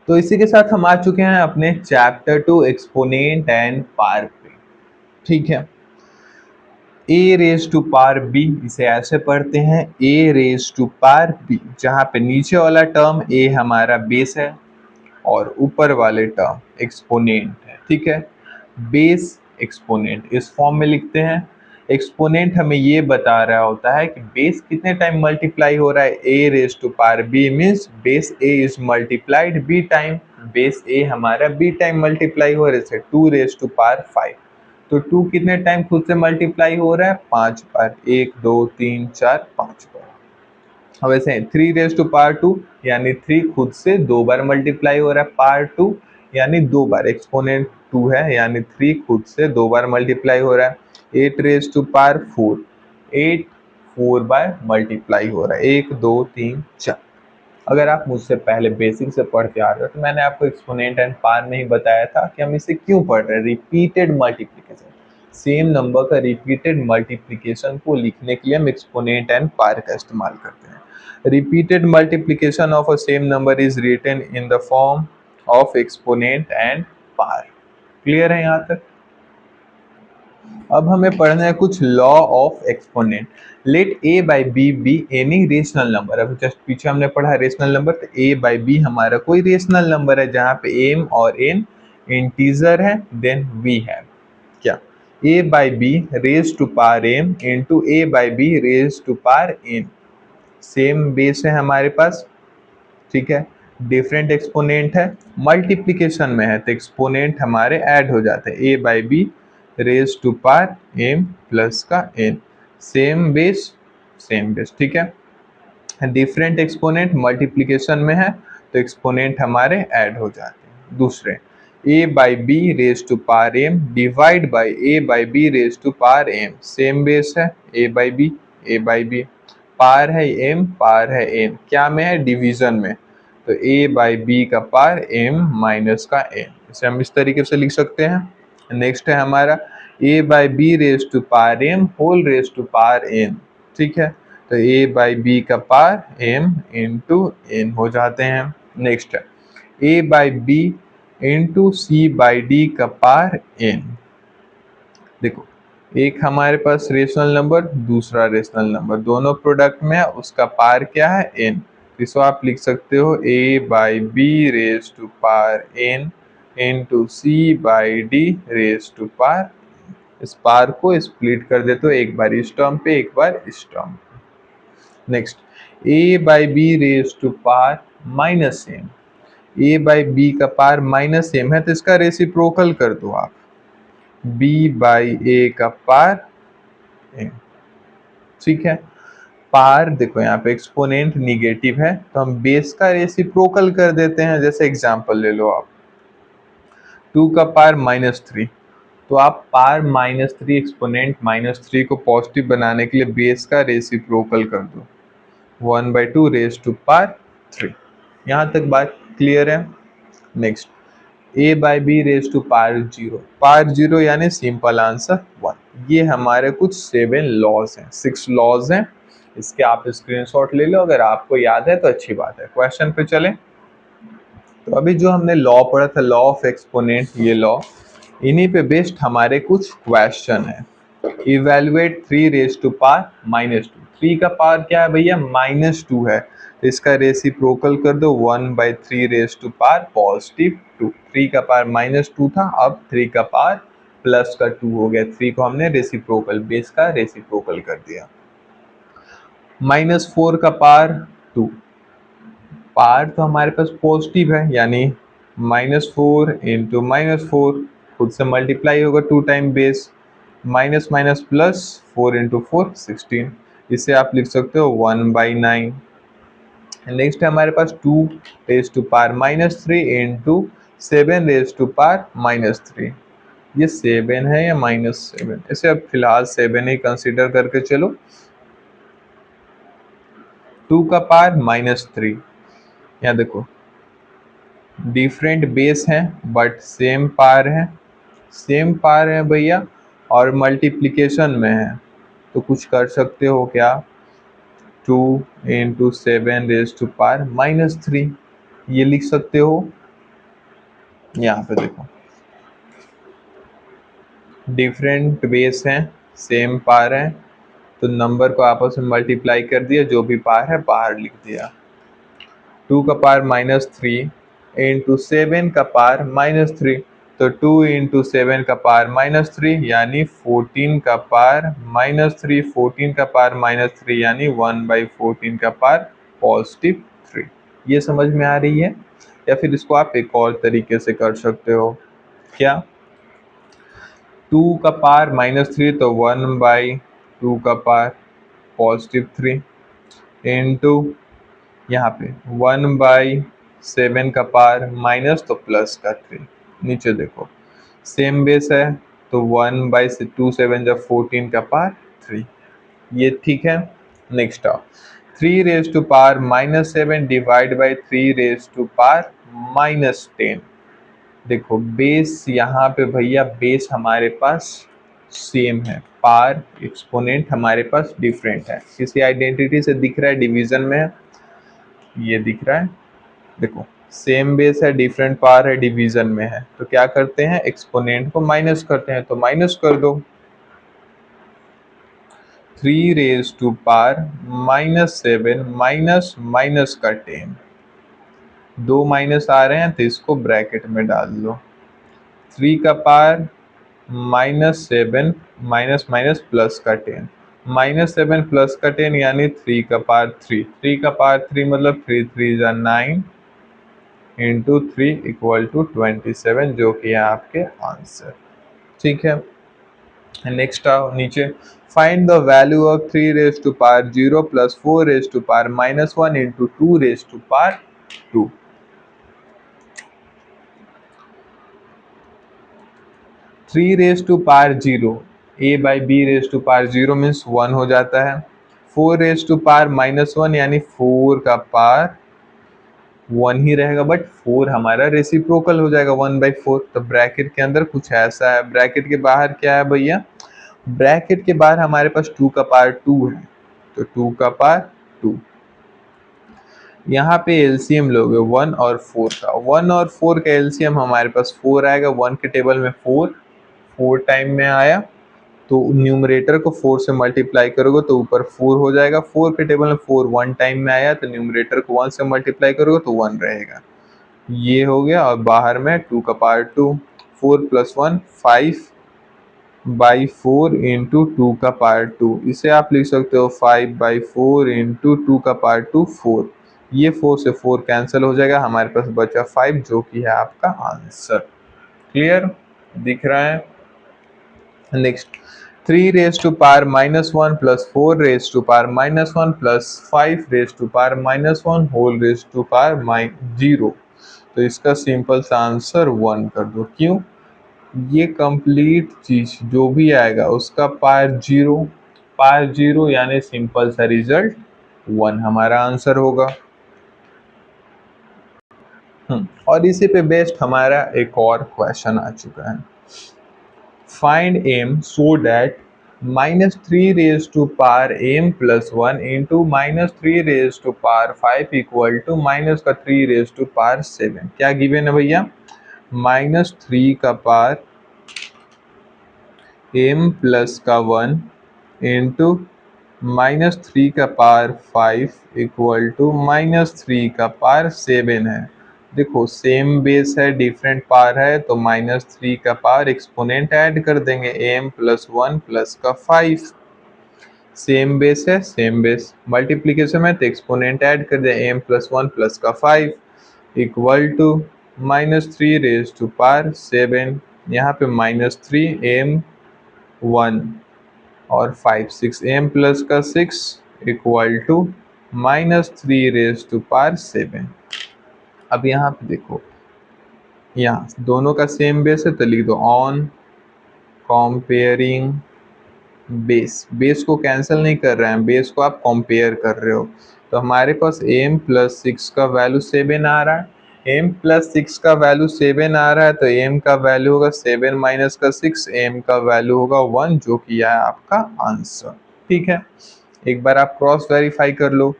तो इसी के साथ हम आ चुके हैं अपने चैप्टर 2 एक्सपोनेंट एंड पावर पे। ठीक है, A raise to power B, इसे ऐसे पढ़ते हैं ए रेज टू पावर बी, जहाँ पे नीचे वाला टर्म ए हमारा बेस है और ऊपर वाले टर्म एक्सपोनेंट है। ठीक है, बेस एक्सपोनेंट इस फॉर्म में लिखते हैं। एक्सपोनेंट हमें ये बता रहा होता है कि बेस कितने टाइम मल्टीप्लाई हो रहा है। A raise to power B means base A is multiplied B time, base A हमारा बी टाइम मल्टीप्लाई हो रहा है। जैसे 2 रेज टू पावर 5, तो 2 कितने टाइम खुद से मल्टीप्लाई हो रहा है, 5 बार, 1 2 3 4 5 बार। अब ऐसे 3 रेज टू पावर 2 यानी 3 खुद से 2 बार मल्टीप्लाई हो रहा है, पावर 2 यानी 2 बार, एक्सपोनेंट 2 है यानी 3 खुद से 2 बार मल्टीप्लाई हो रहा है। 8 रेज टू पावर 4, 8 4 बार मल्टीप्लाई हो रहा है, 1 2 3 4। अगर आप मुझसे पहले बेसिक से पढ़ के आ रहे हो तो मैंने आपको एक्सपोनेंट एंड पावर में ही बताया था कि हम इसे क्यों पढ़ रहे हैं। रिपीटेड मल्टीप्लिकेशन, सेम नंबर का रिपीटेड मल्टीप्लिकेशन को लिखने के लिए हम एक्सपोनेंट एंड पावर का इस्तेमाल करते हैं। Repeated multiplication of a same number is written in the form of exponent and power. Clear है यहाँ तक? अब हमें पढ़ना है कुछ law of exponent. Let a by b be any rational number. अभी जस्ट पीछे हमने पढ़ा रेशनल नंबर, तो ए बाई बी हमारा कोई रेशनल नंबर है जहाँ पे एम और एन इंटीजर है, देन वी हैव क्या, A by B raise to power M into A by B raise to power N. Same base है हमारे पास, ठीक है, डिफरेंट एक्सपोनेंट है, मल्टीप्लिकेशन में है तो एक्सपोनेंट हमारे ऐड हो जाते हैं। A by B raise to power M plus का एन, सेम बेस, ठीक है। डिफरेंट एक्सपोनेंट मल्टीप्लिकेशन में है तो एक्सपोनेंट हमारे ऐड हो जाते हैं। दूसरे A by B raise to power M divide by A by B raise to power M, same base है, ए बाई बी, पार है एम, पार है एन, क्या में है, डिवीजन में, तो ए बाई बी का पार एम माइनस का एन, इसे हम इस तरीके से लिख सकते हैं। नेक्स्ट है हमारा A by B raise to power M whole raise to power N, ठीक है, तो ए बाई बी का पार एम इंटू एन हो जाते हैं। नेक्स्ट है A by B into C by D का पार एन। देखो, एक हमारे पास रेशनल नंबर, दूसरा रेशनल नंबर, दोनों प्रोडक्ट में है, उसका पार क्या है, एन। इसको आप लिख सकते हो A by B raise to power N into C by D raise to power. इस पार को स्प्लिट कर देते हो, एक बार इस टर्म पे एक बार इस टर्म पे। Next a by B raise to power minus m, a by b का पार माइनस एम है तो इसका रेसिप्रोकल कर दो आप, b बाई ए का पार एम, ठीक है। पार देखो यहाँ पे एक्सपोनेंट निगेटिव है तो हम बेस का रेसिप्रोकल कर देते हैं। जैसे एग्जांपल ले लो आप 2 का पार -3, तो आप पार -3 एक्सपोनेंट -3 को पॉजिटिव बनाने के लिए बेस का रेसिप्रोकल कर दो, 1/2 रेज टू पार 3। यहाँ तक बात क्लियर है। Next a by B raise to power zero यानी सिंपल आंसर 1। ये हमारे कुछ 7 लॉज हैं, 6 लॉज हैं, इसके आप स्क्रीनशॉट ले लो, अगर आपको याद है तो अच्छी बात है। क्वेश्चन पे चले, तो अभी जो हमने लॉ पढ़ा था लॉ ऑफ एक्सपोनेंट, ये लॉ, इन्हीं पे बेस्ड हमारे कुछ क्वेश्चन है। इवेलुएट 3 रेज टू पार -2, 3 का पावर क्या है भैया, -2 है, तो इसका रेसिप्रोकल कर दो, 1/3 रेज टू पावर +2। 3 का पावर -2 था, अब 3 का पावर प्लस का 2 हो गया, 3 को हमने रेसिप्रोकल, बेस का रेसिप्रोकल कर दिया। -4 का पावर 2, पावर तो हमारे पास पॉजिटिव है यानी -4 इंटू -4 खुद से मल्टीप्लाई होगा 2 time base, minus minus plus 4 into 4 16, इसे आप लिख सकते हो 1/9। नेक्स्ट है हमारे पास 2 raise to power -3 into 7 raise to power -3, ये 7 है या -7, इसे अब फिलहाल 7 ही कंसीडर करके चलो। 2 का पावर -3, यहाँ देखो डिफरेंट बेस हैं बट सेम पावर है, सेम पावर है भैया और मल्टीप्लिकेशन में है, तो कुछ कर सकते हो क्या, 2 इंटू 7 रेज टू पावर -3 ये लिख सकते हो। यहाँ पे देखो डिफरेंट बेस हैं, सेम पार है, तो नंबर को आपस में मल्टीप्लाई कर दिया, जो भी पार है बाहर लिख दिया। 2 का पावर -3 इंटू 7 का पावर -3, तो 2 इंटू 7 का पावर -3 यानी 14 का पावर -3, 14 का पावर -3 यानी 1/14 का पावर +3। ये समझ में आ रही है? या फिर इसको आप एक और तरीके से कर सकते हो, क्या? 2 का पावर -3 तो 1/2 का पावर +3 इंटू यहाँ पे 1/7 का पावर माइनस तो प्लस का 3। नीचे देखो सेम बेस है, तो 1/2 7 जब 14 का पावर 3, ये ठीक है। नेक्स्ट आओ, 3 raise to power -7 divide by 3 raise to power -10। देखो बेस यहाँ पे भैया, बेस हमारे पास सेम है, पावर एक्सपोनेंट हमारे पास डिफरेंट है। किसी आइडेंटिटी से दिख रहा है डिवीजन में, ये दिख रहा है, देखो सेम बेस है, डिफरेंट पावर है, डिवीजन में है, तो क्या करते हैं एक्सपोनेंट को माइनस करते हैं, तो माइनस कर दो। 3 raise to power -7 minus minus का 10, दो माइनस आ रहे हैं तो इसको ब्रैकेट में डाल लो। 3 का पावर -7 माइनस माइनस प्लस का 10, -7 प्लस का 10 यानी 3 का पावर 3, 3 का पावर 3 मतलब 3 3 जा 9 इंटू 3 इक्वल टू 27, जो कि है आपके आंसर। ठीक है, नेक्स्ट आओ नीचे, find the value of 3 raise to power 0 plus 4 raise to power -1 into 2 raise to power 2। 3 raise to power 0, a by B raise to power 0 means 1 हो जाता है। 4 रेज टू पावर -1 यानी 4 का पावर 1 ही रहेगा, बट 4 हमारा reciprocal हो जाएगा 1/4, तो ब्रैकेट के अंदर कुछ ऐसा है। ब्रैकेट के बाहर क्या है भैया? ब्रैकेट के बाहर हमारे पास 2 का पावर 2 है, तो 2 का पावर 2। यहाँ पे एलसीएम लोगे 1 और 4 का, 1 और 4 का एलसीएम हमारे पास 4 आएगा। 1 के टेबल में 4 टाइम में आया, तो न्यूमरेटर को 4 से मल्टीप्लाई करोगे तो ऊपर 4 हो जाएगा। 4 के टेबल में 4 1 टाइम में आया, तो न्यूमरेटर को 1 से मल्टीप्लाई करोगे तो 1 रहेगा। ये हो गया, और बाहर में 2 का पावर 2, 4 प्लस 1 5/4 इंटू 2 का पावर 2। इसे आप लिख सकते हो 5/4 इंटू 2 का पावर 2 4। ये 4 से 4 कैंसिल हो जाएगा, हमारे पास बचा 5, जो कि है आपका आंसर। क्लियर दिख रहा है? Next, 3 raise to power -1 plus 4 raise to power -1 plus 5 raise to power -1 whole raise to power 0। तो इसका सिंपल सा आंसर 1 कर दो। क्यों? ये कंप्लीट चीज जो भी आएगा उसका पावर 0 यानी सिंपल सा रिजल्ट 1 हमारा आंसर होगा। और इसी पे बेस्ड हमारा एक और क्वेश्चन आ चुका है, find m so that -3 raised to power m plus 1 into -3 raised to power 5 equal to minus का 3 raised to power 7। क्या गिवन है भैया? -3 का पावर m प्लस का 1 इंटू -3 का पावर 5 इक्वल टू -3 का पावर 7 है। देखो सेम बेस है, डिफरेंट पावर है, तो -3 का पावर एक्सपोनेंट ऐड कर देंगे, m प्लस 1 प्लस का 5। सेम बेस है, सेम बेस, मल्टीप्लीकेशन में तो एक्सपोनेंट ऐड कर दें, m प्लस 1 प्लस का 5 equal to -3 raise to power 7। यहाँ पे -3 m 1 और 5 6 m प्लस का 6 equal to -3 raise to power 7। अब यहाँ पे देखो, यहाँ दोनों का सेम बेस है, तो लिख दो ऑन कंपेयरिंग बेस। बेस को कैंसिल नहीं कर रहे हैं, बेस को आप कंपेयर कर रहे हो। तो हमारे पास m प्लस 6 का वैल्यू 7 आ रहा है, m प्लस 6 का वैल्यू 7 आ रहा है, तो m का वैल्यू होगा 7 माइनस का 6, m का वैल्यू होगा 1, जो कि है आपका आंसर। ठीक है, एक बार आप क्रॉस वेरीफाई कर लो।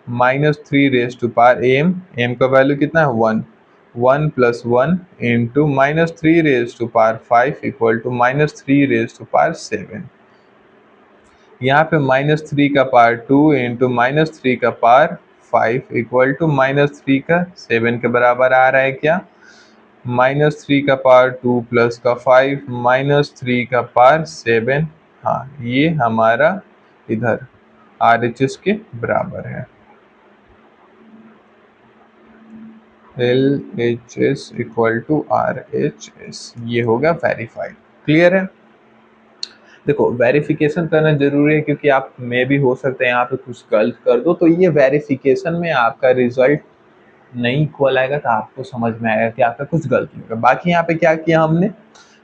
-3 रेज टू पावर m का वैल्यू कितना है? 1, 1 + 1 इंटू -3⁵ इक्वल टू -3⁵ यहाँ पे -3 का पावर 2 इंटू -3 का पावर 5 इक्वल टू -3 का 7 के बराबर आ रहा है क्या? -3 का पावर 2 प्लस का 5 -3 का पावर 7। हाँ, ये हमारा इधर RHS के बराबर है। LHS इक्वल टू RHS, ये होगा वेरीफाइड। क्लियर है? देखो, वेरिफिकेशन करना जरूरी है क्योंकि आप में भी हो सकता है यहाँ पे कुछ गलत कर दो, तो ये वेरिफिकेशन में आपका रिजल्ट नहीं इक्वल आएगा तो आपको समझ में आएगा कि आपका कुछ गलती होगा। बाकी यहाँ पे क्या किया हमने,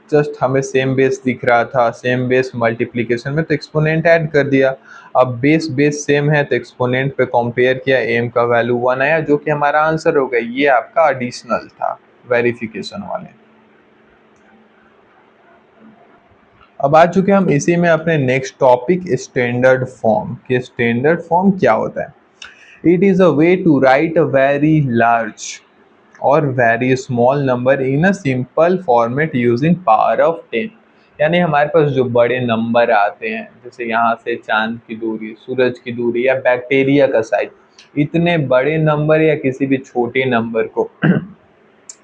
जस्ट हमें सेम बेस दिख रहा था, सेम बेस मल्टीप्लिकेशन में, तो एक्सपोनेंट ऐड कर दिया। अब बेस सेम है तो एक्सपोनेंट पे कंपेयर किया, m का वैल्यू 1 आया जो कि हमारा आंसर हो गया। ये आपका एडिशनल था वेरिफिकेशन वाले। अब आ चुके हम इसी में अपने नेक्स्ट टॉपिक स्टैंडर्ड फॉर्म के। स्टैंडर्ड फॉर्म क्या होता है? It is a way to write a very large और very small number in a simple format using power of 10। यानी हमारे पास जो बड़े नंबर आते हैं, जैसे यहाँ से चांद की दूरी, सूरज की दूरी या बैक्टीरिया का साइज, इतने बड़े नंबर या किसी भी छोटे नंबर को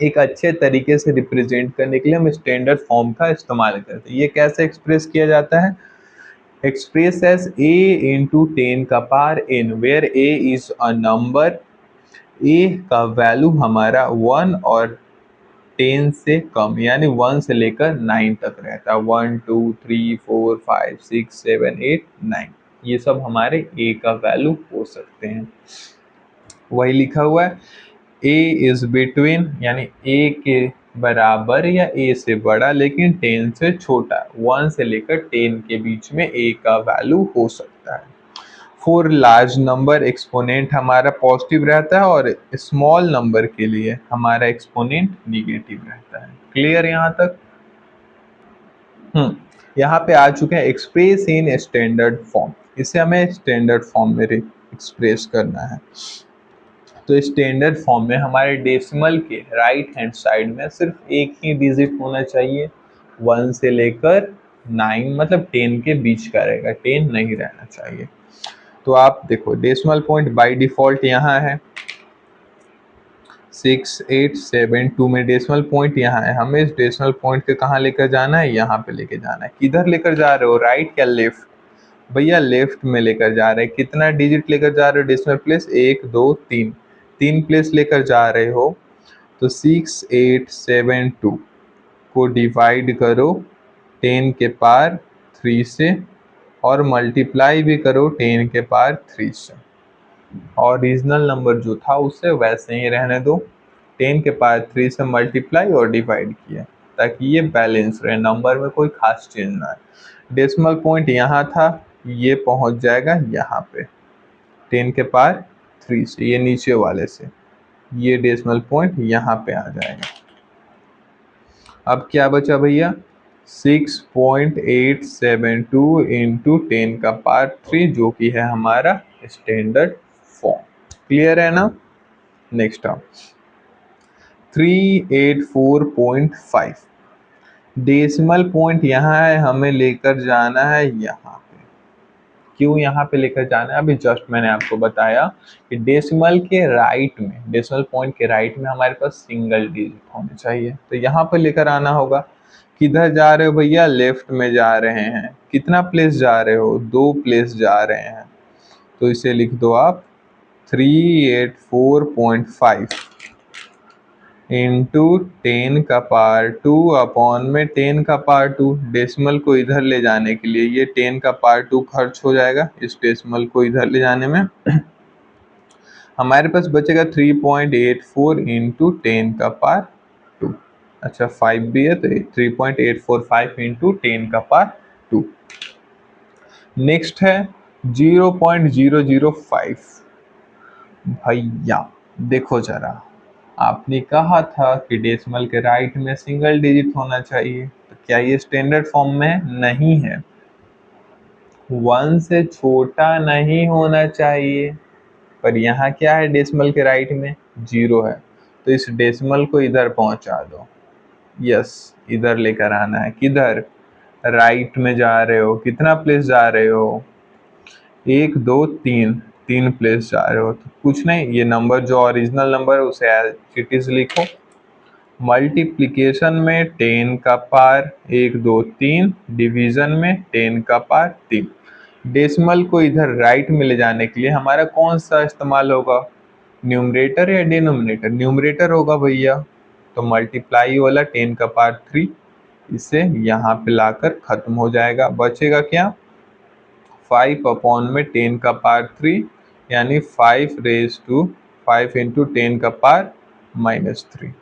एक अच्छे तरीके से रिप्रेजेंट करने के लिए हम स्टैंडर्ड फॉर्म का इस्तेमाल करते हैं। ये कैसे एक्सप्रेस किया जाता है? एक्सप्रेस एज a इंटू 10 का power n, where a is a number, a का वैल्यू हमारा 1 और 10 से कम, यानी 1 से लेकर 9 तक रहता है। 1 2 3 4 5 6 7 8 9, ये सब हमारे a का वैल्यू हो सकते हैं। वही लिखा हुआ है, a इज बिटवीन, यानी a के बराबर या a से बड़ा लेकिन 10 से छोटा। 1 से लेकर 10 के बीच में a का वैल्यू हो सकता है। फॉर लार्ज नंबर एक्सपोनेंट हमारा पॉजिटिव रहता है और स्मॉल नंबर के लिए हमारा एक्सपोनेंट निगेटिव रहता है। क्लियर यहाँ तक? यहाँ पे आ चुके हैं एक्सप्रेस इन स्टैंडर्ड फॉर्म। इसे हमें स्टैंडर्ड फॉर्म में एक्सप्रेस करना है। तो स्टैंडर्ड फॉर्म में हमारे डेसिमल के राइट हैंड साइड में सिर्फ एक ही डिजिट होना चाहिए। 1 से लेकर 9, मतलब 10 के बीच का रहेगा, 10 नहीं रहना चाहिए। तो आप देखो, डेसिमल पॉइंट बाय डिफॉल्ट यहाँ है 6872 में डेसिमल पॉइंट यहाँ है। हमें इस डेसिमल पॉइंट के कहाँ लेकर जाना है? यहाँ पे लेकर जाना है। किधर लेकर जा रहे हो, राइट या लेफ्ट? भैया लेफ्ट में लेकर जा रहे हैं। कितना डिजिट लेकर जा रहे हो डेसिमल प्लेस? 1 2 3, 3 प्लेस लेकर जा रहे हो। तो 6872 को डिवाइड करो 10 के पावर 3 से और मल्टीप्लाई भी करो 10 के पावर 3 से। ओरिजिनल नंबर जो था उससे वैसे ही रहने दो, 10 के पावर 3 से मल्टीप्लाई और डिवाइड किया ताकि ये बैलेंस रहे, नंबर में कोई खास चेंज ना आए। डेसिमल पॉइंट यहाँ था, ये पहुँच जाएगा यहाँ पे 10 के पावर 3 से, ये नीचे वाले से, ये डेसिमल पॉइंट यहाँ पे आ जाएगा। अब क्या बचा भैया? 6.872 इंटू 10 का पावर 3, जो कि है हमारा स्टैंडर्ड फॉर्म। क्लियर है ना? नेक्स्ट आप 384.5, डेसिमल पॉइंट यहाँ है, हमें लेकर जाना है यहाँ पे। क्यों यहाँ पे लेकर जाना है? अभी जस्ट मैंने आपको बताया कि डेसिमल के राइट में, डेसिमल पॉइंट के राइट में हमारे पास सिंगल डिजिट होने चाहिए, तो यहाँ पे लेकर आना होगा। किधर जा रहे हो भैया? लेफ्ट में जा रहे हैं। कितना प्लेस जा रहे हो? 2 प्लेस जा रहे हैं, तो इसे लिख दो आप 384.5 इंटू 10 का पावर 2 अपॉन में 10 का पावर 2। डेसिमल को इधर ले जाने के लिए ये 10 का पावर 2 खर्च हो जाएगा, इस डेसिमल को इधर ले जाने में। हमारे पास बचेगा 3.84 इंटू 10 का पावर 2। अच्छा 5 भी है, तो 3.845 इंटू 10 का पावर 2। नेक्स्ट है 0.005। भैया देखो जरा, आपने कहा था कि डेसिमल के राइट में सिंगल डिजिट होना चाहिए, तो क्या ये स्टैंडर्ड फॉर्म में? नहीं है। 1 से छोटा नहीं होना चाहिए, पर यहाँ क्या है डेसिमल के राइट में? 0 है, तो इस डेसिमल को इधर पहुंचा दो। यस, इधर लेकर आना है। किधर? राइट में जा रहे हो। कितना प्लेस जा रहे हो? 1 2 3, 3 प्लेस जा रहे हो। तो कुछ नहीं, ये नंबर जो ओरिजिनल नंबर है उसे एज इट इज लिखो। मल्टीप्लिकेशन में 10 का पावर 1 2 3, डिवीजन में 10 का पावर 3। डेसिमल को इधर राइट में ले जाने के लिए हमारा कौन सा इस्तेमाल होगा? न्यूमरेटर या डिनोमिनेटर? न्यूमरेटर होगा भैया। तो मल्टीप्लाई वाला 10 का पावर 3 इसे यहाँ पे लाकर खत्म हो जाएगा। बचेगा क्या? 5 अपॉन में 10 का पावर 3, यानी 5 इंटू 10 का पावर -3।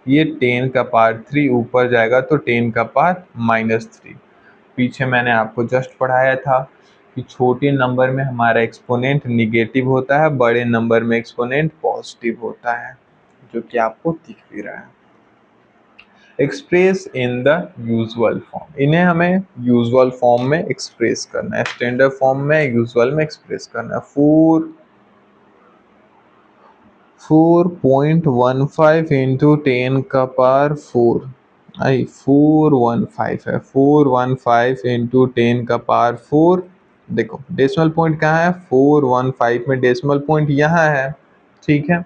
ये 10 का पावर 3 ऊपर जाएगा तो 10 का पावर -3। पीछे मैंने आपको जस्ट पढ़ाया था कि छोटे नंबर में हमारा एक्सपोनेंट निगेटिव होता है, बड़े नंबर में एक्सपोनेंट पॉजिटिव होता है, जो कि आपको दिख भी रहा है। Express in the usual form, इन्हें हमें यूजुअल फॉर्म में एक्सप्रेस करना है, स्टैंडर्ड फॉर्म में यूजुअल में एक्सप्रेस करना है। 4.15 इंटू 10 का पावर 4, 415 है। 415 इंटू 10 का पावर 4। देखो डेसिमल पॉइंट कहाँ है? 415 में डेसिमल पॉइंट यहाँ है, ठीक है।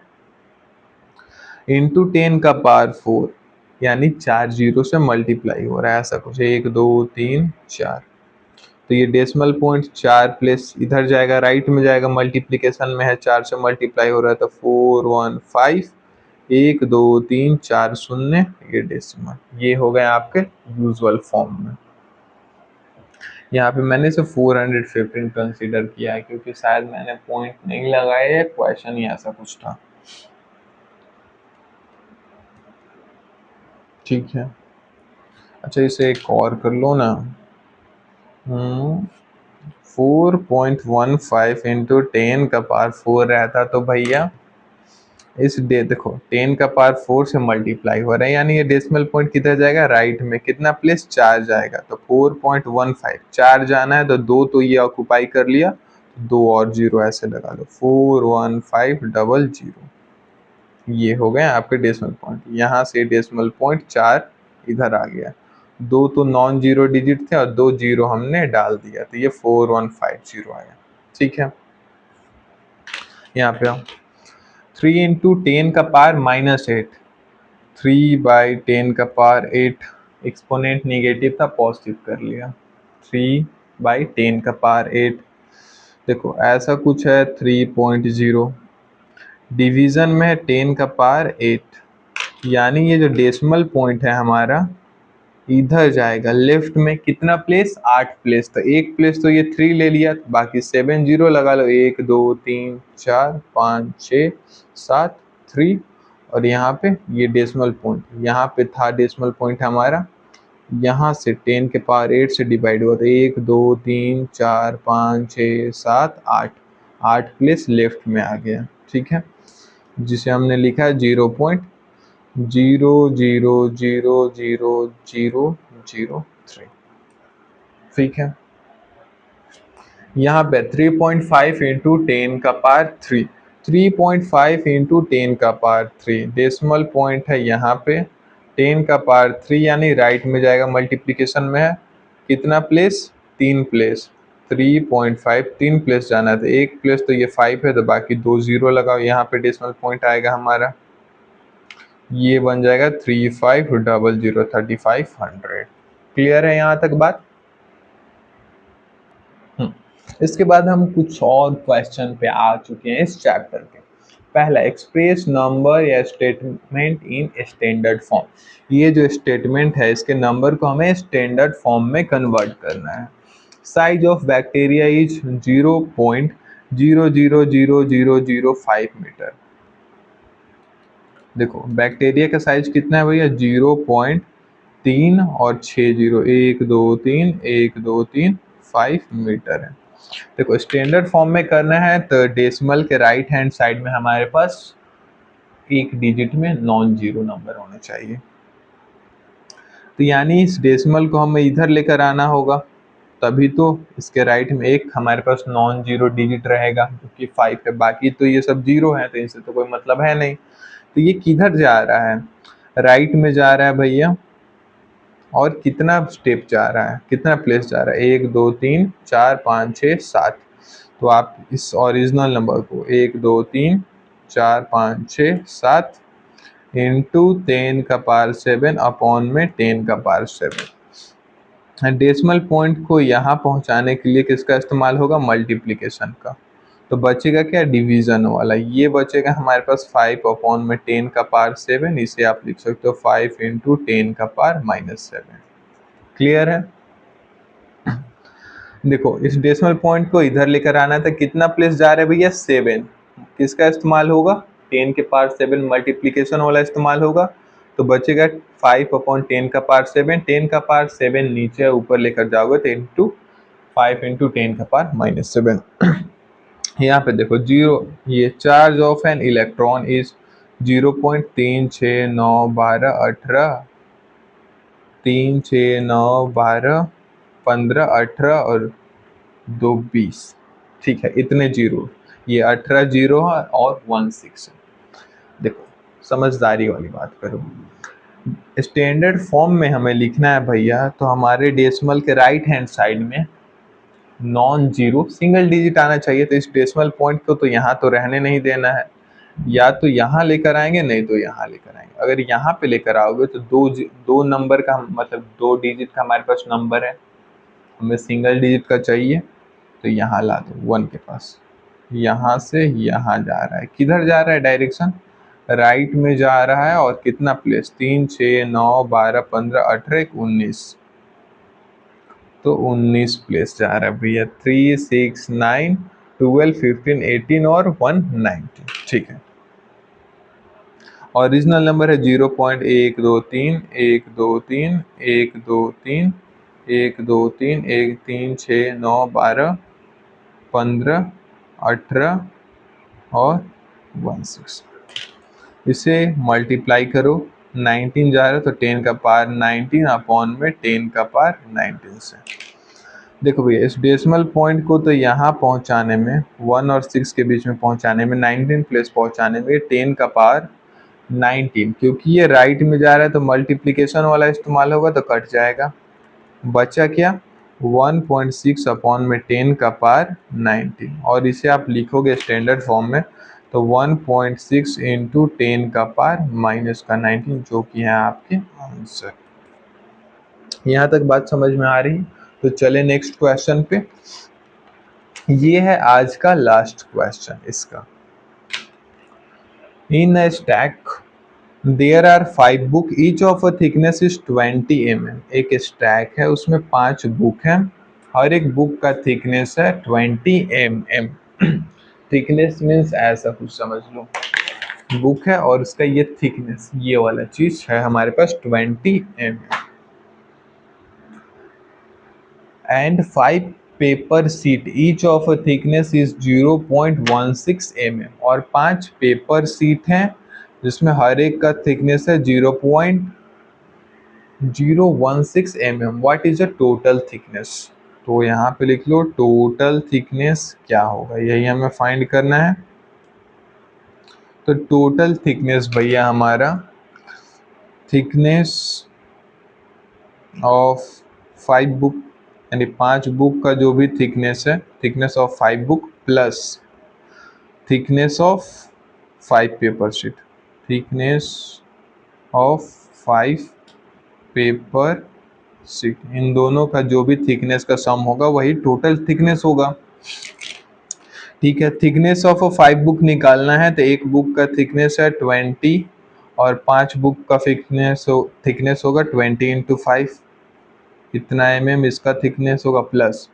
इंटू 10 का पावर 4, यानी 4 जीरो से मल्टीप्लाई हो रहा है, ऐसा कुछ 1 2 3 4। तो ये डेसिमल पॉइंट 4 प्लेस इधर जाएगा, राइट में जाएगा, मल्टीप्लिकेशन में है, 4 से मल्टीप्लाई हो रहा है। तो 415 1 2 3 4 शून्य, ये डेसिमल, ये हो गए आपके यूजुअल फॉर्म में। यहाँ पे मैंने इसे 415 कंसीडर किया है क्योंकि शायद मैंने पॉइंट नहीं लगाया, क्वेश्चन ही ऐसा कुछ था, ठीक है। अच्छा, इसे एक और कर लो ना। 4.15 इंटू 10 का पावर 4 रहता तो भैया इस देखो 10 का पावर 4 से मल्टीप्लाई हो रहा है, यानी ये डेसिमल पॉइंट किधर जाएगा? राइट में। कितना प्लेस? 4 जाएगा। तो 4.15, 4 जाना है तो 2 तो ये ऑक्यूपाई कर लिया, 2 और जीरो ऐसे लगा लो, 41500। ये हो गए आपके डेसिमल पॉइंट। यहाँ से डेसिमल पॉइंट 4 इधर आ गया, 2 तो नॉन जीरो डिजिट थे और 2 जीरो हमने डाल दिया, तो ये 4150 आया, ठीक है। यहाँ पे 3 इंटू 10 का पावर -8, 3/10 का पावर 8, एक्सपोनेंट निगेटिव था, पॉजिटिव कर लिया, 3/10 का पावर 8। देखो ऐसा कुछ है 3.0, डिवीजन में 10 का पावर 8, यानी ये जो डेसिमल पॉइंट है हमारा इधर जाएगा लेफ्ट में। कितना प्लेस? 8 प्लेस। तो एक प्लेस तो ये 3 ले लिया, तो बाकी 7 जीरो लगा लो, 1 2 3 4 5 6 7 3, और यहाँ पे ये डेसिमल पॉइंट यहाँ पे था, डेसिमल पॉइंट हमारा यहाँ से 10 के पावर 8 से डिवाइड हुआ, तो 1 2 3 4 5 6 7 8, 8 प्लेस लेफ्ट में आ गया, ठीक है, जिसे हमने लिखा है 0.0000003, ठीक है। यहाँ पे 3.5 इंटू 10 का पावर 3, 3.5 इंटू 10 का पावर 3, डेसिमल पॉइंट है यहाँ पे 10 का पावर 3, यानी राइट में जाएगा, मल्टीप्लिकेशन में है, कितना प्लेस? 3 प्लेस, 3.5 3 प्लेस जाना है, तो एक प्लेस तो ये 5 है, तो बाकी 2 जीरो लगाओ, यहाँ पे डेसिमल पॉइंट आएगा हमारा, ये बन जाएगा 3500, 3500। क्लियर है यहाँ तक बात? इसके बाद हम कुछ और क्वेश्चन पे आ चुके हैं इस चैप्टर के। पहला, एक्सप्रेस नंबर या स्टेटमेंट इन स्टैंडर्ड फॉर्म। ये जो स्टेटमेंट है इसके नंबर को हमें स्टैंडर्ड फॉर्म में कन्वर्ट करना है। Size of bacteria is 0.000005 metre. देखो बैक्टीरिया का साइज कितना है भैया? 0.3 और 6 जीरो, 1 2 3 1 2 3 5 मीटर है। देखो स्टैंडर्ड फॉर्म में करना है तो डेसिमल के राइट हैंड साइड में हमारे पास एक डिजिट में नॉन जीरो नंबर होने चाहिए, तो यानी इस डेसिमल को हमें इधर लेकर आना होगा, तभी तो इसके राइट में एक हमारे पास नॉन जीरो डिजिट रहेगा, क्योंकि 5 है, बाकी तो ये सब जीरो है, तो इनसे तो कोई मतलब है नहीं। तो ये किधर जा रहा है, राइट में जा रहा है भैया, और कितना स्टेप जा रहा है, कितना प्लेस जा रहा है, 1 2 3 4 5 6 7। तो आप इस ओरिजिनल नंबर को 1 2 3 4 5 6 7 इंटू 10 का पावर 7 अपॉन में 10 का पावर 7। डेसिमल पॉइंट को यहाँ पहुँचाने के लिए किसका इस्तेमाल होगा, मल्टीप्लिकेशन का। तो बचेगा क्या, डिवीजन वाला। ये बचेगा हमारे पास 5 अपॉन में 10 का पावर 7, इसे आप लिख सकते हो 5 इंटू 10 का पावर -7। क्लियर है। देखो इस डेसिमल पॉइंट को इधर लेकर आना था, कितना प्लेस जा रहा है भैया, 7। किसका इस्तेमाल होगा, 10 के पावर 7 मल्टीप्लिकेशन वाला इस्तेमाल होगा। तो बचेगा 5 अपॉन 10 का पावर 7, 10 का पावर 7 नीचे ऊपर लेकर जाओगे तो इंटू 5 इंटू 10 का पावर -7। यहाँ पे देखो जीरो, ये charge of an electron is 0.3691 3 6 9 12 15 18 और 2 20। ठीक है, इतने जीरो, ये 18 जीरो है और 16 है। देखो समझदारी वाली बात करो, स्टैंडर्ड फॉर्म में हमें लिखना है भैया, तो हमारे डेसिमल के राइट हैंड साइड में नॉन जीरो सिंगल डिजिट आना चाहिए। तो इस डेसिमल पॉइंट को तो यहाँ तो रहने नहीं देना है, या तो यहाँ लेकर आएंगे, नहीं तो यहाँ लेकर आएंगे। अगर यहाँ पे लेकर आओगे तो दो नंबर का मतलब 2 डिजिट का हमारे पास नंबर है, हमें सिंगल डिजिट का चाहिए, तो यहाँ ला दो 1 के पास। यहाँ से यहाँ जा रहा है, किधर जा रहा है, डायरेक्शन राइट में जा रहा है। और कितना प्लेस, 3 6 9 12 15 18 19, तो 19 प्लेस जा रहा है भैया। 3 6 9 12 15 18 और 1 19। ठीक है, ओरिजिनल नंबर है 0.123 1 2 3 1 2 3 1 2 3 1 3 6 9 12 15 18 और 16। इसे मल्टीप्लाई करो, 19 जा रहा है तो 10 का पावर 19 अपॉन में 10 का पावर 19 से। देखो भैया इस डेसिमल पॉइंट को तो यहाँ पहुँचाने में 1 और 6 के बीच में पहुँचाने में 19 प्लेस पहुँचाने में 10 का पावर 19, क्योंकि ये राइट में जा रहा है तो मल्टीप्लिकेशन वाला इस्तेमाल होगा तो कट जाएगा। बचा क्या, 1.6 अपॉन में 10 का पावर 19, और इसे आप लिखोगे स्टैंडर्ड फॉर्म में तो 1.6 इंटू 10 का पावर -19, जो कि है आपके आंसर। यहाँ तक बात समझ में आ रही, तो चले नेक्स्ट क्वेश्चन पे। ये है आज का लास्ट क्वेश्चन इसका। In a stack there are 5 book, each of a thickness is 20 mm। एक स्टैक है उसमें 5 बुक हैं, हर एक बुक का थिकनेस है 20 mm। थिकनेस मीन्स ऐसा कुछ समझ लो, बुक है और उसका ये थिकनेस, ये वाला चीज है हमारे पास 20 mm। And 5 paper sheet each of a thickness is 0.16 mm। और 5 पेपर सीट हैं जिसमें हर एक का थिकनेस है 0.016 mm। What is the total thickness, तो यहाँ पे लिख लो टोटल थिकनेस क्या होगा, यही हमें फाइंड करना है। तो टोटल थिकनेस भैया हमारा, थिकनेस ऑफ 5 बुक यानी 5 बुक का जो भी थिकनेस है, thickness of 5 book plus thickness of 5 paper sheet, thickness of 5 paper sheet, इन दोनों का जो भी थिकनेस का सम होगा वही टोटल थिकनेस होगा। ठीक है, थिकनेस ऑफ 5 बुक निकालना है तो एक बुक का थिकनेस है 20 और 5 बुक का थिकनेस होगा 20 इंटू 5, कितना mm इसका थिकनेस होगा, plus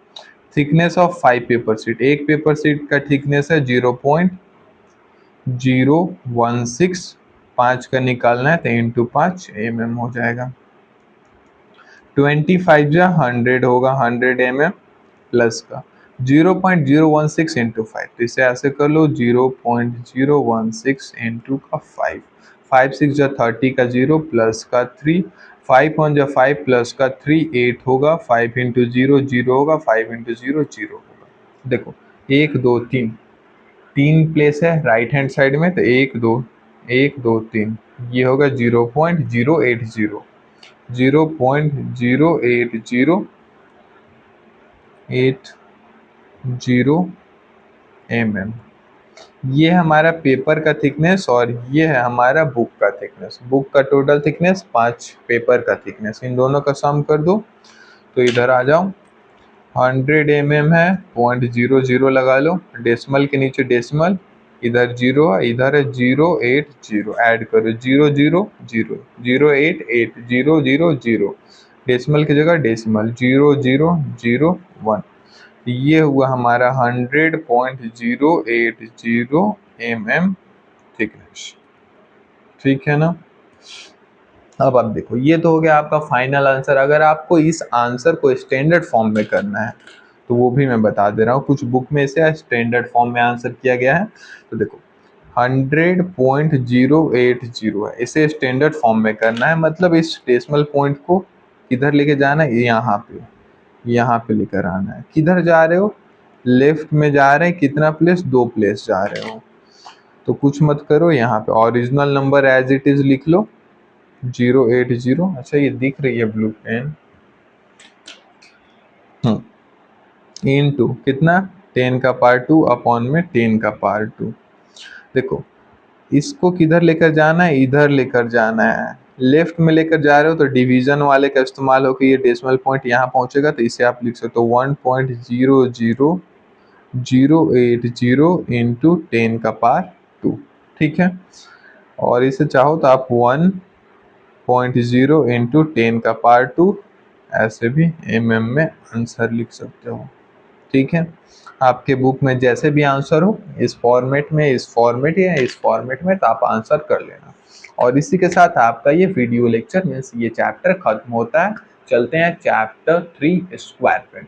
thickness of 5 paper sheet, एक पेपर शीट का थिकनेस है 0.016, 5 का निकालना है तो इंटू 5 mm हो जाएगा। 25 जा 100 होगा, 100 mm प्लस का 0.016 इंटू 5, तो इसे ऐसे कर लो 0.016 इंटू का 5, 5 6 जा 30 का 0 प्लस का 3, 5 1 जा 5 प्लस का 3 8 होगा, 5 इंटू 0 0 होगा, 5 इंटू 0 0 होगा। देखो 1 2 3 प्लेस है राइट हैंड साइड में, तो 1 2 1 2 3, ये होगा 0.080, 0.08080 mm। ये हमारा पेपर का थिकनेस और ये है हमारा बुक का थिकनेस। बुक का टोटल थिकनेस 5, पेपर का थिकनेस, इन दोनों का सम कर दो तो इधर आ जाओ। 100 mm है, 0.00 लगा लो, डेसिमल के नीचे डेसिमल, इधर 0 है, इधर है 080, ऐड करो 000, 0880000, डेसिमल की जगह डेसिमल 0001। ये हुआ हमारा 100.080 mm थिकनेस। ठीक है ना। अब आप देखो, ये तो हो गया आपका फाइनल आंसर। अगर आपको इस आंसर को स्टैंडर्ड फॉर्म में करना है तो वो भी मैं बता दे रहा हूँ। कुछ बुक में इसे स्टैंडर्ड फॉर्म में आंसर किया गया है। तो देखो 100.080 है, इसे स्टैंडर्ड फॉर्म में करना है, मतलब इस डेसिमल पॉइंट को किधर लेके जाना है, यहाँ पे लेकर आना है। किधर जा रहे हो, लेफ्ट में जा रहे हैं, कितना प्लेस, 2 प्लेस जा रहे हो। तो कुछ मत करो, यहाँ पे original number as it is लिख लो 080। अच्छा ये दिख रही है ब्लू पेन। इनटू कितना, 10 का पावर 2 अपॉन में 10 का पावर 2। देखो इसको किधर लेकर जाना है, इधर लेकर जाना है। लेफ्ट में लेकर जा रहे हो तो डिवीजन वाले का इस्तेमाल होकर ये डेसिमल पॉइंट यहाँ पहुंचेगा, तो इसे आप लिख सकते हो 1.00080 इंटू 10 का पावर 2। ठीक है, और इसे चाहो तो आप 1.0 इंटू 10 का पावर 2 ऐसे भी mm में आंसर लिख सकते हो। ठीक है, आपके बुक में जैसे भी आंसर हो, इस फॉर्मेट में, इस फॉर्मेट या इस फॉर्मेट में, तो आप आंसर कर लेना। और इसी के साथ आपका ये वीडियो लेक्चर मीन्स ये चैप्टर खत्म होता है। चलते हैं चैप्टर 3 स्क्वायर पे।